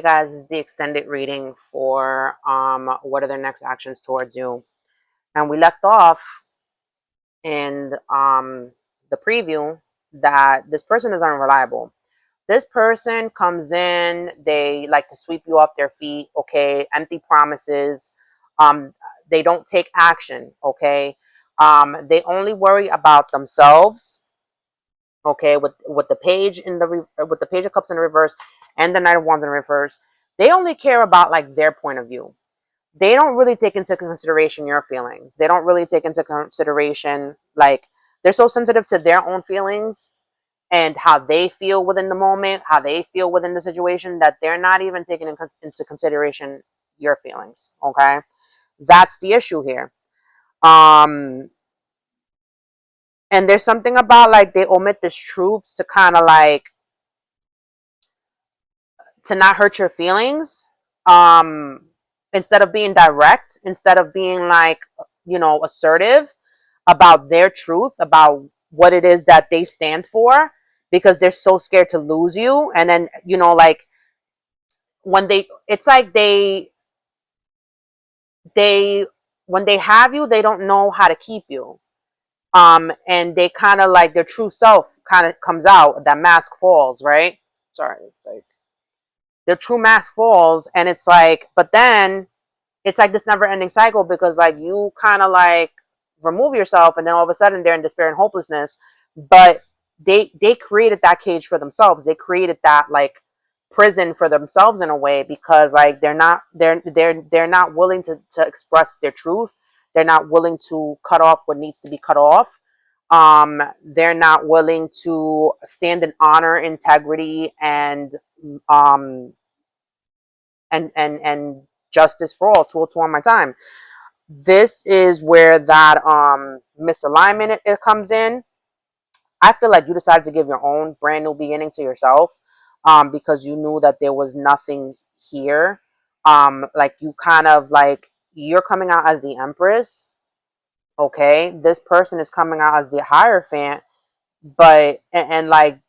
Hey guys, this is the extended reading for what are their next actions towards you. And we left off in the preview that this person is unreliable. This person comes in, they like to sweep you off their feet, okay? Empty promises. Um they don't take action, okay? They only worry about themselves, okay? With the page in the with the page of cups in the reverse and the knight of wands in reverse, they only care about like their point of view. They don't really take into consideration your feelings. They don't really take into consideration, like, they're so sensitive to their own feelings and how they feel within the moment, how they feel within the situation, that they're not even taking into consideration your feelings, okay? That's the issue here. um and there's something about, like, they omit these truths to kind of like, to not hurt your feelings. um Instead of being direct, instead of being like, assertive about their truth, about what it is that they stand for, because they're so scared to lose you. And then, like, when they it's like they when they have you, they don't know how to keep you. And they kind of like, their true self kind of comes out, that mask falls, right? Sorry, it's like their true mask falls, and it's like, but then it's like this never ending cycle, because like, you kind of like remove yourself, and then all of a sudden they're in despair and hopelessness. But they created that cage for themselves. They created that, like, prison for themselves in a way, because like, they're not willing to express their truth. They're not willing to cut off what needs to be cut off. They're not willing to stand in honor, integrity, um and justice for all. Tool to on my time. This is where that misalignment, it comes in. I feel like you decided to give your own brand new beginning to yourself, because you knew that there was nothing here. Like, you kind of like, you're coming out as the Empress, okay? This person is coming out as the Hierophant, but and like,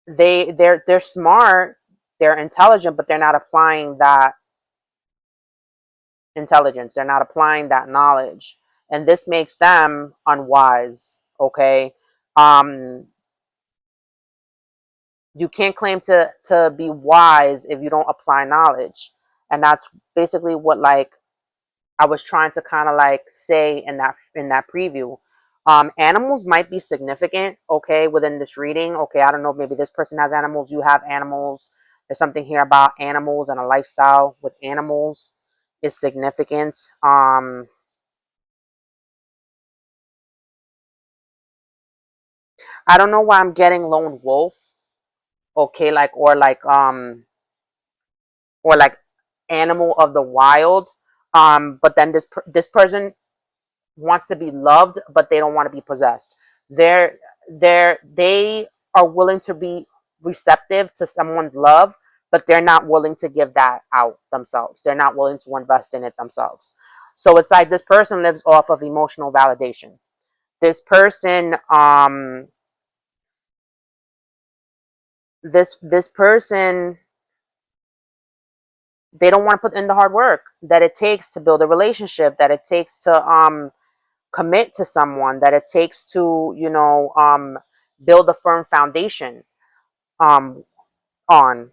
they're smart, they're intelligent, but they're not applying that intelligence. They're not applying that knowledge. And this makes them unwise, okay? Um, you can't claim to be wise if you don't apply knowledge. And that's basically what, like, I was trying to kind of like say in that preview. Animals might be significant, okay, within this reading. Okay, I don't know, maybe this person has animals, you have animals. There's something here about animals and a lifestyle with animals is significant. I don't know why I'm getting lone wolf, okay, like, or like animal of the wild. But then this person wants to be loved, but they don't want to be possessed. They are willing to be receptive to someone's love, but they're not willing to give that out themselves. They're not willing to invest in it themselves. So it's like, this person lives off of emotional validation. This person, this person, they don't want to put in the hard work that it takes to build a relationship, that it takes to commit to someone, that it takes to, build a firm foundation um on.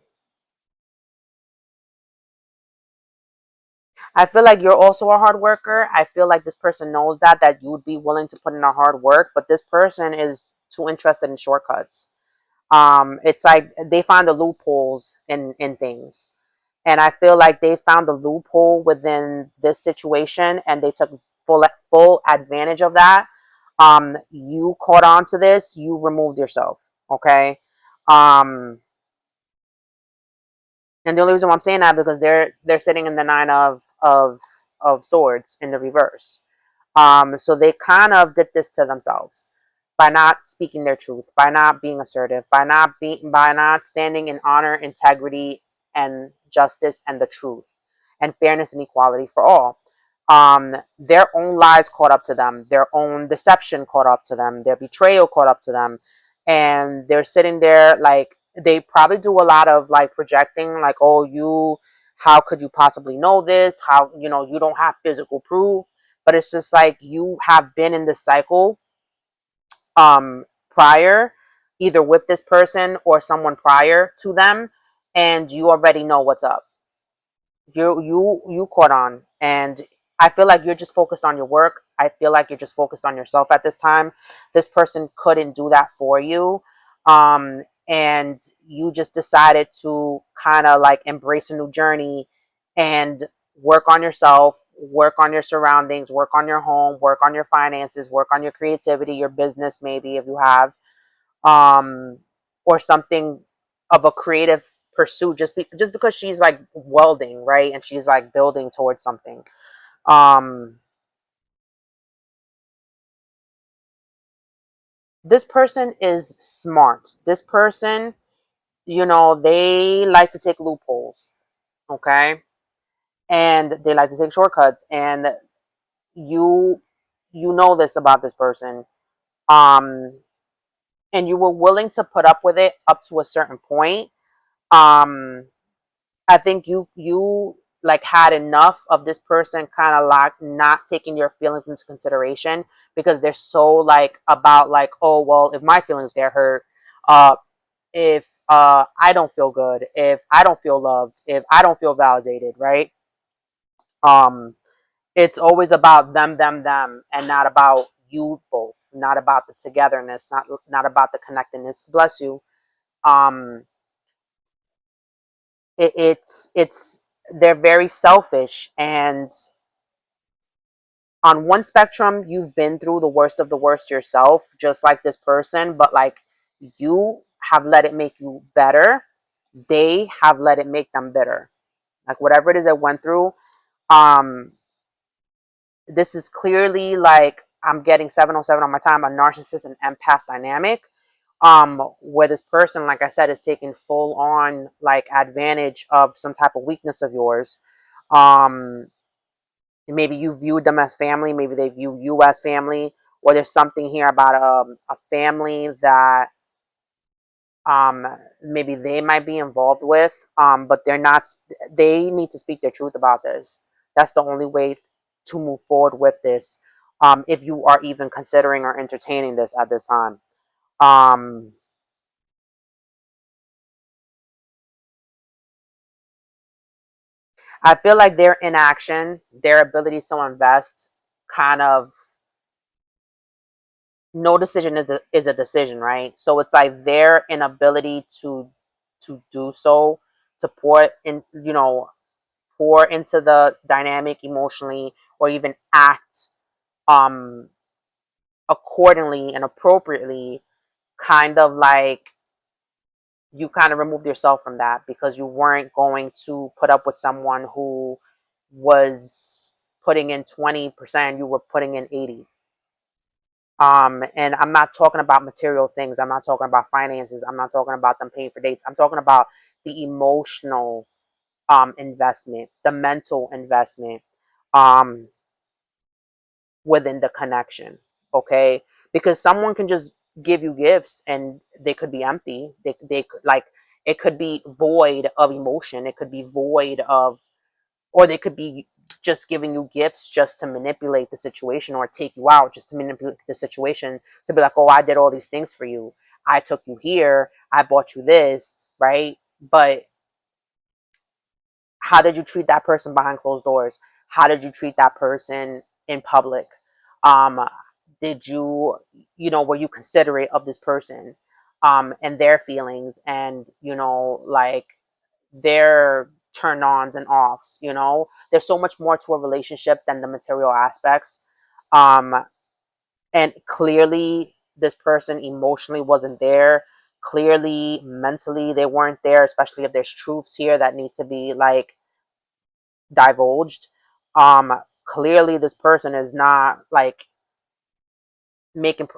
I feel like you're also a hard worker. I feel like this person knows that you would be willing to put in a hard work, but this person is too interested in shortcuts. It's like they find the loopholes in things. And I feel like they found a loophole within this situation, and they took full advantage of that. You caught on to this, you removed yourself, okay? Um, and the only reason why I'm saying that, because they're sitting in the nine of swords in the reverse. So they kind of did this to themselves by not speaking their truth, by not being assertive, by not standing in honor, integrity, and justice, and the truth, and fairness and equality for all. Their own lies caught up to them, their own deception caught up to them, their betrayal caught up to them, and they're sitting there like, they probably do a lot of like projecting, like, oh, you, how could you possibly know this? How, you don't have physical proof. But it's just like you have been in this cycle prior, either with this person or someone prior to them, and you already know what's up. You caught on, and I feel like you're just focused on your work. I feel like you're just focused on yourself at this time. This person couldn't do that for you, and you just decided to kind of like embrace a new journey and work on yourself, work on your surroundings, work on your home, work on your finances, work on your creativity, your business, maybe if you have, um, or something of a creative pursuit. Just because she's like welding, right, and she's like building towards something. Um, this person is smart. This person, they like to take loopholes, okay, and they like to take shortcuts, and you you know this about this person, um, and you were willing to put up with it up to a certain point. Um, I think you like had enough of this person kind of like not taking your feelings into consideration, because they're so like about like, oh well, if my feelings get hurt, uh if I don't feel good, if I don't feel loved, if I don't feel validated, right? Um it's always about them and not about you both, not about the togetherness, not about the connectedness. Bless you. Um it's they're very selfish, and on one spectrum you've been through the worst of the worst yourself, just like this person, but like you have let it make you better. They have let it make them bitter. Like whatever it is they went through, um this is clearly, like, I'm getting 707 on my time, a narcissist and empath dynamic, where this person, like I said, is taking full on like advantage of some type of weakness of yours. um Maybe you viewed them as family, maybe they view you as family, or there's something here about a family that um maybe they might be involved with, but they're not. They need to speak their truth about this. That's the only way to move forward with this, if you are even considering or entertaining this at this time. um I feel like their inaction, their ability to invest, kind of, no decision is a decision, right? So it's like their inability to do so, to pour in, pour into the dynamic emotionally, or even act um accordingly and appropriately, kind of like you kind of removed yourself from that, because you weren't going to put up with someone who was putting in 20%, you were putting in 80. And I'm not talking about material things. I'm not talking about finances. I'm not talking about them paying for dates. I'm talking about the emotional investment, the mental investment, um, within the connection. Okay, because someone can just give you gifts and they could be empty. They could like, it could be void of emotion. It could be void of, or they could be just giving you gifts just to manipulate the situation, or take you out just to manipulate the situation, to be like, oh, I did all these things for you, I took you here, I bought you this, right? But how did you treat that person behind closed doors? How did you treat that person in public? um did you, were you considerate of this person, and their feelings, and like their turn ons and offs? There's so much more to a relationship than the material aspects. um and clearly this person emotionally wasn't there. Clearly mentally they weren't there, especially if there's truths here that need to be like divulged. Clearly this person is not like making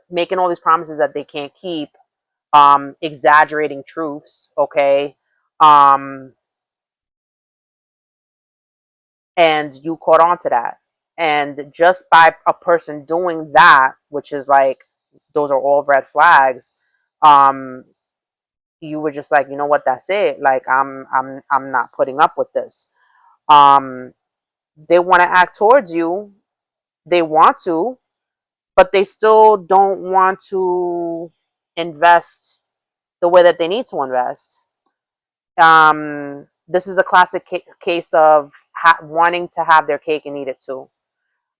making all these promises that they can't keep, exaggerating truths, okay? um and you caught on to that. And just by a person doing that, which is like, those are all red flags. um you were just like, you know what, that's it. Like I'm not putting up with this. Um, they want to act towards you. They want to, but they still don't want to invest the way that they need to invest. This is a classic case of wanting to have their cake and eat it too.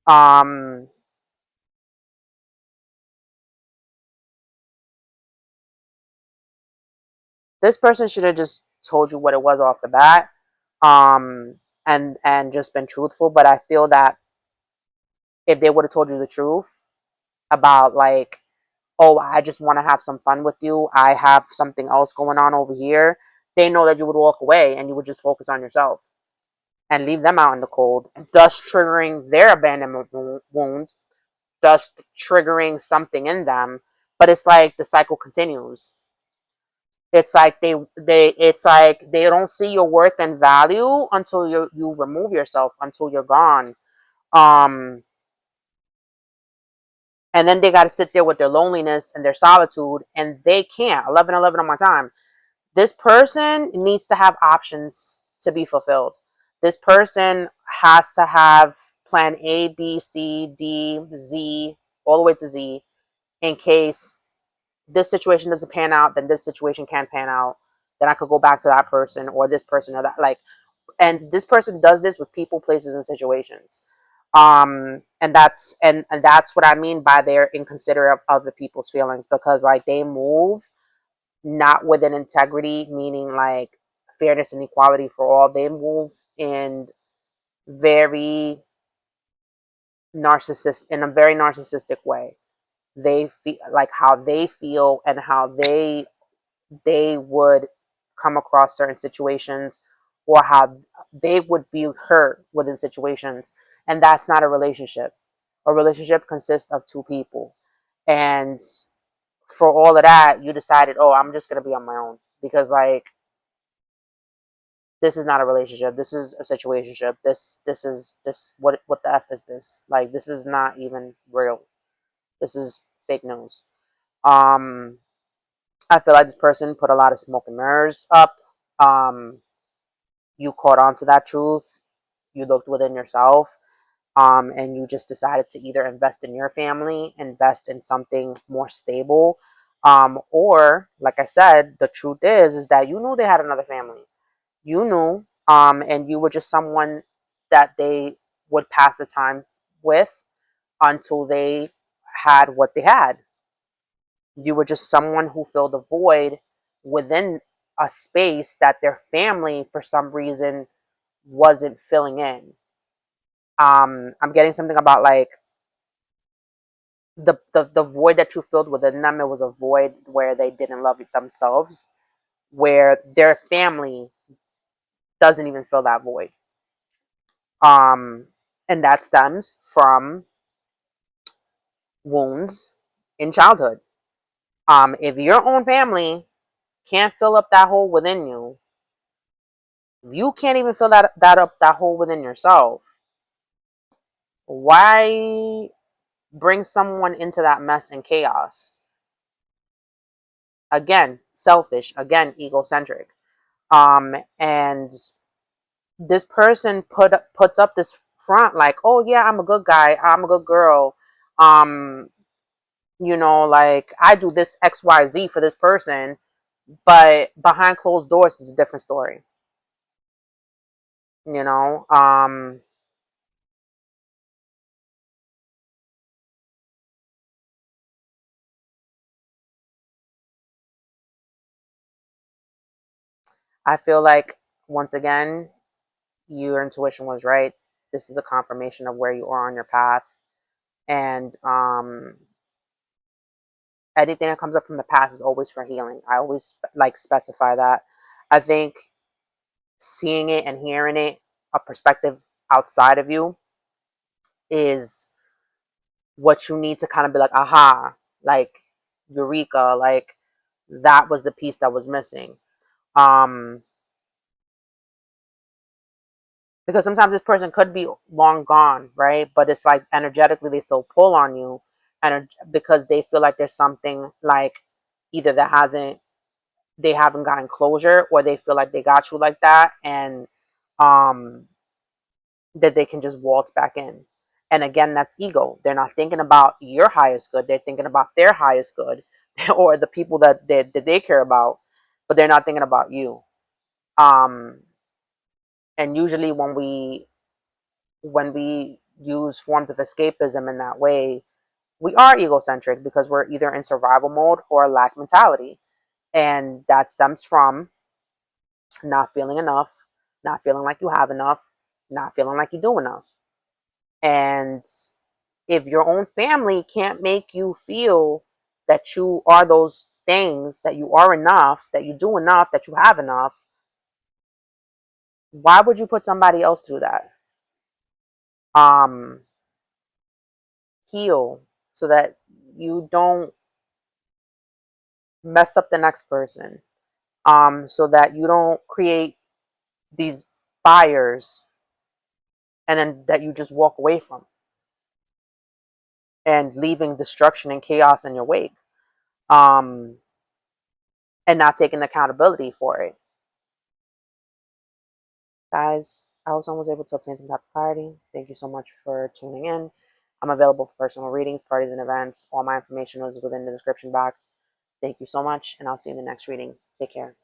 Um, this person should have just told you what it was off the bat, um, and just been truthful. But I feel that if they would have told you the truth about like, oh, I just want to have some fun with you, I have something else going on over here, they know that you would walk away and you would just focus on yourself and leave them out in the cold, thus triggering their abandonment wound, thus triggering something in them. But it's like the cycle continues. It's like it's like they don't see your worth and value until you remove yourself, until you're gone. Um, and then they got to sit there with their loneliness and their solitude, and they can't. 11 11 on my time. This person needs to have options to be fulfilled. This person has to have plan A, B, C, D, Z, all the way to Z, in case this situation doesn't pan out, then this situation can pan out. Then I could go back to that person or this person or that. Like, and this person does this with people, places, and situations. And that's what I mean by they're inconsiderate of other people's feelings, because like they move not with an integrity, meaning like fairness and equality for all. They move in very in a very narcissistic way. They feel like how they feel and how they would come across certain situations, or how they would be hurt within situations. And that's not a relationship. A relationship consists of two people. And for all of that, you decided, oh, I'm just going to be on my own. Because, like, this is not a relationship. This is a situationship. This what the F is this? Like, this is not even real. This is fake news. Um, I feel like this person put a lot of smoke and mirrors up. Um, you caught on to that truth. You looked within yourself, and you just decided to either invest in your family, invest in something more stable, or like I said, the truth is that you knew they had another family. You knew, and you were just someone that they would pass the time with until they had what they had. You were just someone who filled a void within a space that their family, for some reason, wasn't filling in. I'm getting something about like the void that you filled within them. It was a void where they didn't love themselves, where their family doesn't even fill that void. Um, and that stems from wounds in childhood. If your own family can't fill up that hole within you, if you can't even fill that hole within yourself, why bring someone into that mess and chaos? Again, selfish. Again, egocentric. And this person puts up this front like, oh yeah, I'm a good guy, I'm a good girl. Um, like I do this XYZ for this person, but behind closed doors is a different story. You know, I feel like once again, your intuition was right. This is a confirmation of where you are on your path, and anything that comes up from the past is always for healing. I always like specify that. I think seeing it and hearing it, a perspective outside of you, is what you need to kind of be like, aha, like eureka, like that was the piece that was missing. Um, because sometimes this person could be long gone, right? But it's like energetically they still pull on you, and because they feel like there's something like either that hasn't they haven't gotten closure, or they feel like they got you like that, and um that they can just waltz back in. And again, that's ego. They're not thinking about your highest good. They're thinking about their highest good or the people that they care about, but they're not thinking about you. Um, and usually when we use forms of escapism in that way, we are egocentric because we're either in survival mode or a lack mentality. And that stems from not feeling enough, not feeling like you have enough, not feeling like you do enough. And if your own family can't make you feel that you are those things, that you are enough, that you do enough, that you have enough, why would you put somebody else through that? Um, Heal so that you don't mess up the next person. So that you don't create these fires and then that you just walk away from and leaving destruction and chaos in your wake. Um, and not taking accountability for it. Guys, I hope someone was able to obtain some type of clarity. Thank you so much for tuning in. I'm available for personal readings, parties, and events. All my information is within the description box. Thank you so much, and I'll see you in the next reading. Take care.